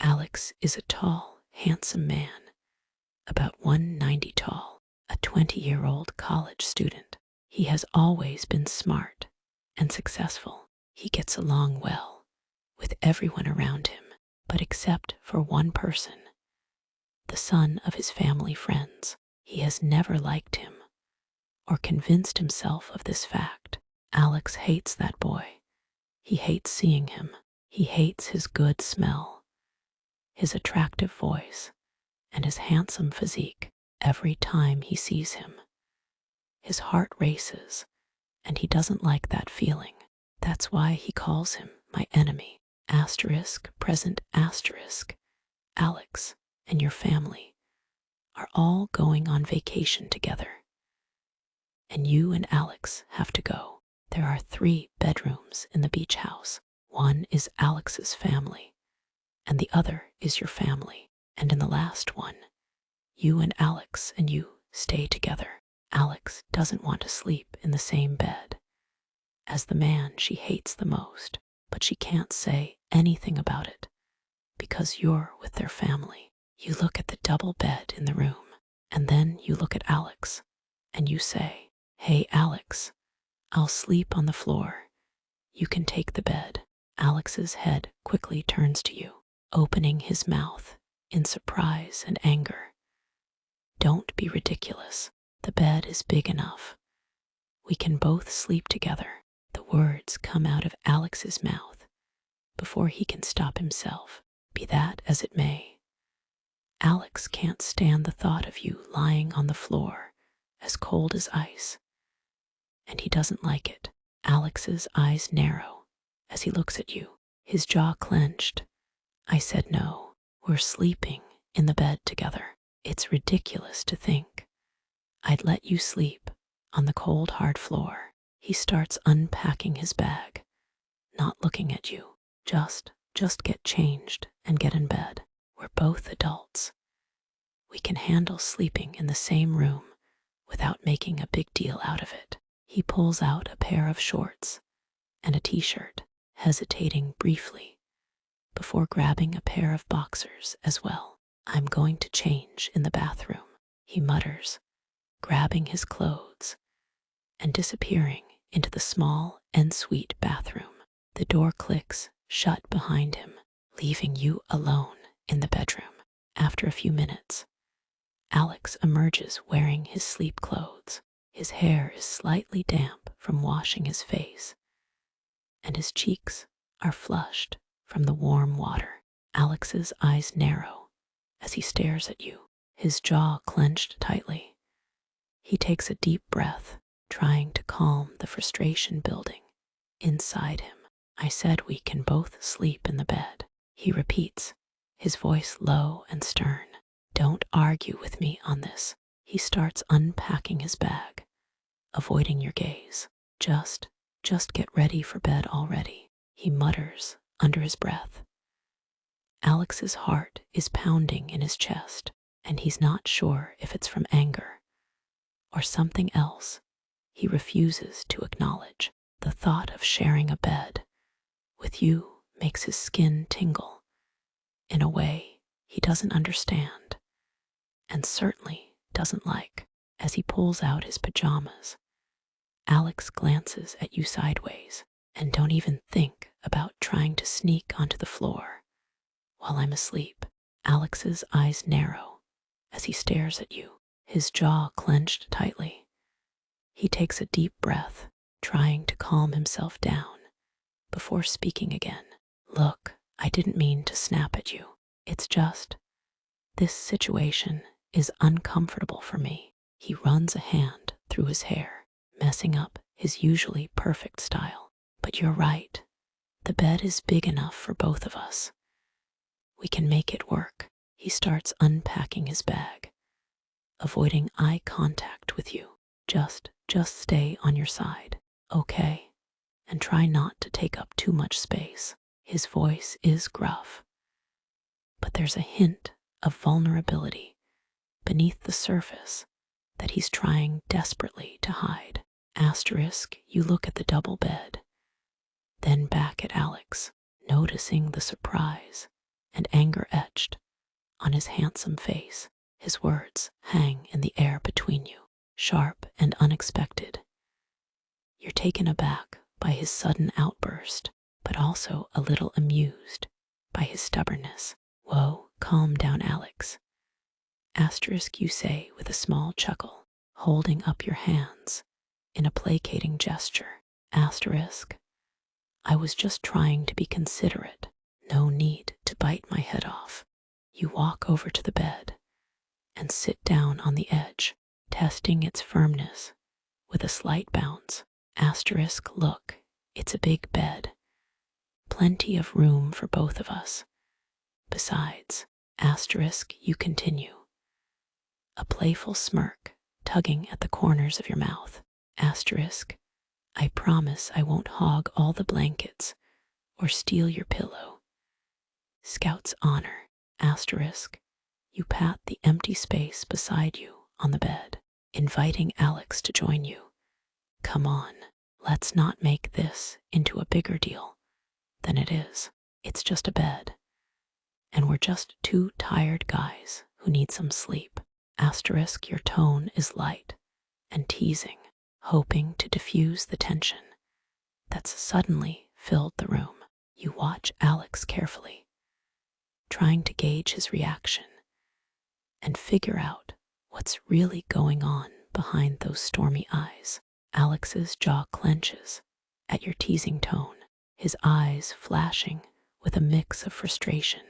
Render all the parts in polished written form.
Alex is a tall, handsome man, about 190 tall, a 20-year-old college student. He has always been smart and successful. He gets along well with everyone around him, but except for one person, the son of his family friends. He has never liked him or convinced himself of this fact. Alex hates that boy. He hates seeing him. He hates his good smell, his attractive voice, and his handsome physique. Every time he sees him, his heart races, and he doesn't like that feeling. That's why he calls him my enemy. Present asterisk. Alex and your family are all going on vacation together, and you and Alex have to go. There are 3 bedrooms in the beach house. One is Alex's family, and the other is your family. And in the last one, you and Alex and you stay together. Alex doesn't want to sleep in the same bed as the man she hates the most, but she can't say anything about it because you're with their family. You look at the double bed in the room, and then you look at Alex, and you say, "Hey, Alex, I'll sleep on the floor. You can take the bed." Alex's head quickly turns to you, opening his mouth in surprise and anger. "Don't be ridiculous. The bed is big enough. We can both sleep together." The words come out of Alex's mouth before he can stop himself. Be that as it may, Alex can't stand the thought of you lying on the floor as cold as ice, and he doesn't like it. Alex's eyes narrow as he looks at you, his jaw clenched. "I said no. We're sleeping in the bed together. It's ridiculous to think I'd let you sleep on the cold, hard floor." He starts unpacking his bag, not looking at you. Just get changed and get in bed. We're both adults. We can handle sleeping in the same room without making a big deal out of it. He pulls out a pair of shorts and a t-shirt, hesitating briefly before grabbing a pair of boxers as well. "I'm going to change in the bathroom," he mutters, grabbing his clothes and disappearing into the small ensuite bathroom. The door clicks shut behind him, leaving you alone in the bedroom. After a few minutes, Alex emerges wearing his sleep clothes. His hair is slightly damp from washing his face, and his cheeks are flushed from the warm water. Alex's eyes narrow as he stares at you, his jaw clenched tightly. He takes a deep breath, trying to calm the frustration building inside him. "I said we can both sleep in the bed," he repeats, his voice low and stern. "Don't argue with me on this." He starts unpacking his bag, avoiding your gaze. Just get ready for bed already," he mutters under his breath. Alex's heart is pounding in his chest, and he's not sure if it's from anger or something else he refuses to acknowledge. The thought of sharing a bed with you makes his skin tingle in a way he doesn't understand and certainly doesn't like. As he pulls out his pajamas, Alex glances at you sideways. "And don't even think about trying to sneak onto the floor while I'm asleep." Alex's eyes narrow as he stares at you, his jaw clenched tightly. He takes a deep breath, trying to calm himself down before speaking again. "Look, I didn't mean to snap at you. It's just, this situation is uncomfortable for me." He runs a hand through his hair, messing up his usually perfect style. "But you're right. The bed is big enough for both of us. We can make it work." He starts unpacking his bag, avoiding eye contact with you. Just stay on your side, okay? And try not to take up too much space." His voice is gruff, but there's a hint of vulnerability beneath the surface that he's trying desperately to hide. You look at the double bed, then back at Alex, noticing the surprise and anger etched on his handsome face. His words hang in the air between you, sharp and unexpected. You're taken aback by his sudden outburst, but also a little amused by his stubbornness. Whoa, calm down, Alex. Asterisk, you say with a small chuckle, holding up your hands in a placating gesture. Asterisk, I was just trying to be considerate. No need to bite my head off. You walk over to the bed and sit down on the edge, testing its firmness with a slight bounce. Asterisk, look, it's a big bed. Plenty of room for both of us. Besides, asterisk, you continue, a playful smirk tugging at the corners of your mouth. Asterisk, I promise I won't hog all the blankets or steal your pillow. Scout's honor. Asterisk, you pat the empty space beside you on the bed, inviting Alex to join you. Come on, let's not make this into a bigger deal than it is. It's just a bed, and we're just two tired guys who need some sleep. Asterisk, your tone is light and teasing, hoping to diffuse the tension that's suddenly filled the room. You watch Alex carefully, trying to gauge his reaction and figure out what's really going on behind those stormy eyes. Alex's jaw clenches at your teasing tone, his eyes flashing with a mix of frustration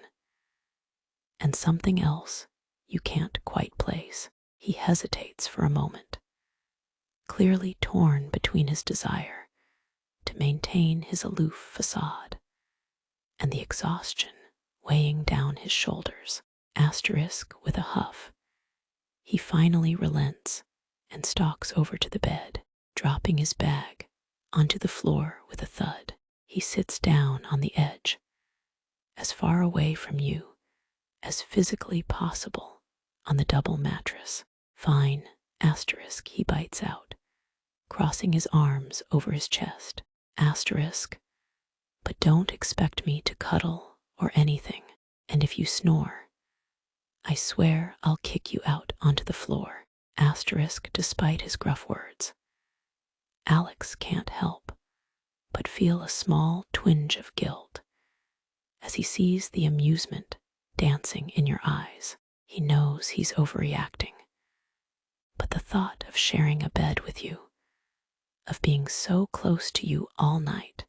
and something else you can't quite place. He hesitates for a moment, clearly torn between his desire to maintain his aloof facade and the exhaustion weighing down his shoulders. Asterisk, with a huff, he finally relents and stalks over to the bed, dropping his bag onto the floor with a thud. He sits down on the edge, as far away from you as physically possible on the double mattress. Fine, asterisk, he bites out, crossing his arms over his chest. Asterisk, but don't expect me to cuddle or anything, and if you snore, I swear I'll kick you out onto the floor. Asterisk, despite his gruff words, Alex can't help but feel a small twinge of guilt as he sees the amusement dancing in your eyes. He knows he's overreacting, but the thought of sharing a bed with you, of being so close to you all night,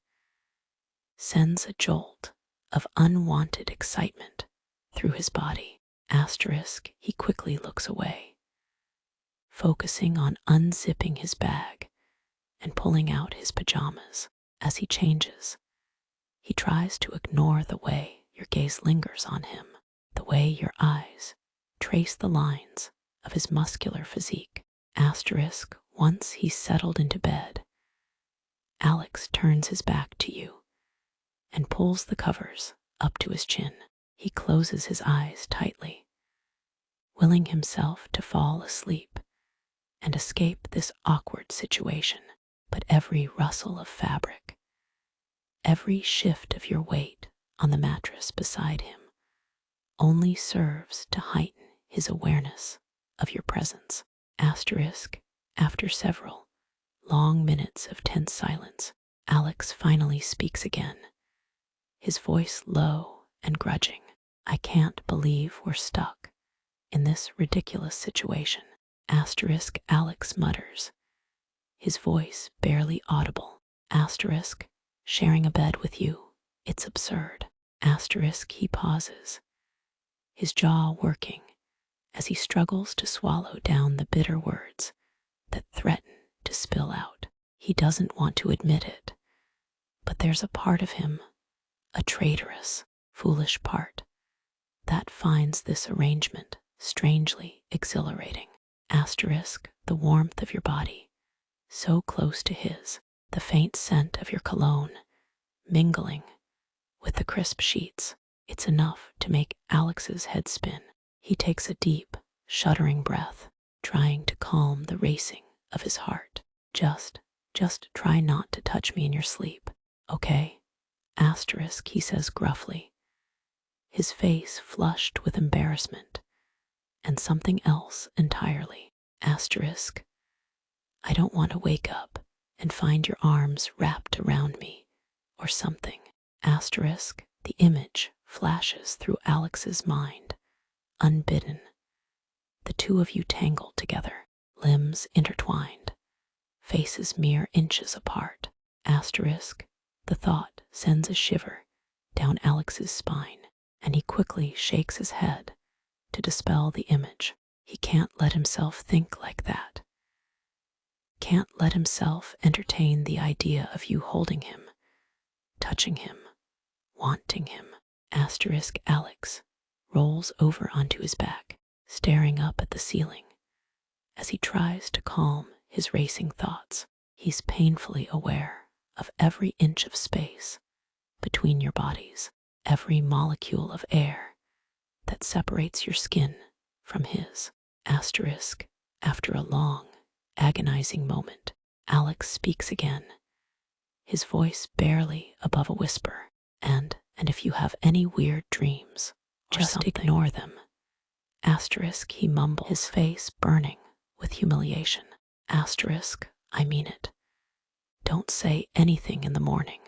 sends a jolt of unwanted excitement through his body. Asterisk, he quickly looks away, focusing on unzipping his bag and pulling out his pajamas. As he changes, he tries to ignore the way your gaze lingers on him, the way your eyes trace the lines of his muscular physique. Asterisk, once he's settled into bed, Alex turns his back to you and pulls the covers up to his chin. He closes his eyes tightly, willing himself to fall asleep and escape this awkward situation. But every rustle of fabric, every shift of your weight on the mattress beside him only serves to heighten his awareness of your presence. Asterisk, after several long minutes of tense silence, Alex finally speaks again, his voice low and grudging. I can't believe we're stuck in this ridiculous situation. Asterisk, Alex mutters, his voice barely audible. Asterisk, sharing a bed with you, it's absurd. Asterisk, he pauses, his jaw working as he struggles to swallow down the bitter words that threaten to spill out. He doesn't want to admit it, but there's a part of him, a traitorous, foolish part, that finds this arrangement strangely exhilarating. Asterisk, the warmth of your body, so close to his, the faint scent of your cologne mingling with the crisp sheets. It's enough to make Alex's head spin. He takes a deep, shuddering breath, trying to calm the racing of his heart. Just try not to touch me in your sleep, okay? Asterisk, he says gruffly, his face flushed with embarrassment and something else entirely. Asterisk, I don't want to wake up and find your arms wrapped around me or something. Asterisk, the image flashes through Alex's mind, unbidden. The two of you tangled together, limbs intertwined, faces mere inches apart. Asterisk, the thought sends a shiver down Alex's spine, and he quickly shakes his head to dispel the image. He can't let himself think like that. Can't let himself entertain the idea of you holding him, touching him, wanting him. Asterisk, Alex rolls over onto his back, staring up at the ceiling. As he tries to calm his racing thoughts, he's painfully aware of every inch of space between your bodies, every molecule of air that separates your skin from his. Asterisk, after a long, agonizing moment, Alex speaks again, his voice barely above a whisper. And if you have any weird dreams, just ignore them. Asterisk, he mumbles, his face burning with humiliation. Asterisk, I mean it. Don't say anything in the morning.